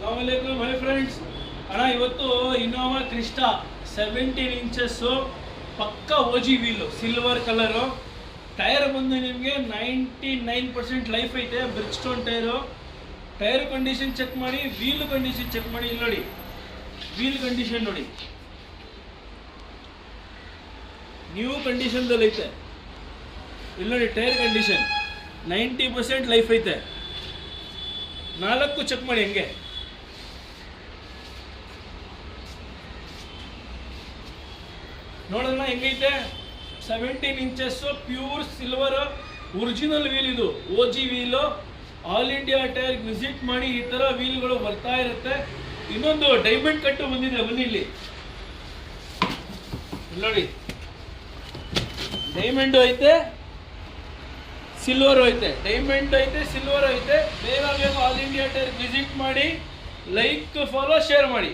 ಅಸ್ಸಲಾಮುಅಲೈಕುಂ my friends. ಅಣ್ಣ ಇವತ್ತು Innova Crysta 17 inches ಪಕ್ಕ OG wheel silver colour tyre ಬಂದು ನಿಮಗೆ 99% ಲೈಫ್ ಐತೆ. Bridgestone tyre condition check ಮಾಡಿ, ವೀಲ್ ಕಂಡೀಷನ್ ಚೆಕ್ ಮಾಡಿ. ಇಲ್ಲಿ ನೋಡಿ ವೀಲ್ ಕಂಡೀಷನ್ ನೋಡಿ, ನ್ಯೂ ಕಂಡೀಷನ್ದಲ್ಲಿ ಐತೆ. ಇಲ್ಲಿ ನೋಡಿ ಟೈರ್ ಕಂಡೀಷನ್ 90% ಲೈಫ್ ಐತೆ. 4 ಚೆಕ್ ಮಾಡಿ ಹೆಂಗೆ. ನೋಡೋಣ ಹೆಂಗೈತೆ. 17 inches pure silver original wheel, ಇದು OG wheel. All India tyre visit ಮಾಡಿ, ಈ ಥರ ವೀಲ್ಗಳು ಬರ್ತಾ ಇರುತ್ತೆ. ಇನ್ನೊಂದು ಡೈಮಂಡ್ ಕಟ್ಟು ಬಂದಿದೆ, ಬನ್ನಿ ಇಲ್ಲಿ ನೋಡಿ. ಡೈಮಂಡು ಐತೆ, ಸಿಲ್ವರು ಐತೆ. ಡೈಮಂಡ್ ಐತೆ, ಸಿಲ್ವರ್ ಐತೆ. ಬೇಗ ಆಲ್ ಇಂಡಿಯಾ ಟೈರ್ ವಿಸಿಟ್ ಮಾಡಿ, ಲೈಕ್, ಫಾಲೋ, ಶೇರ್ ಮಾಡಿ.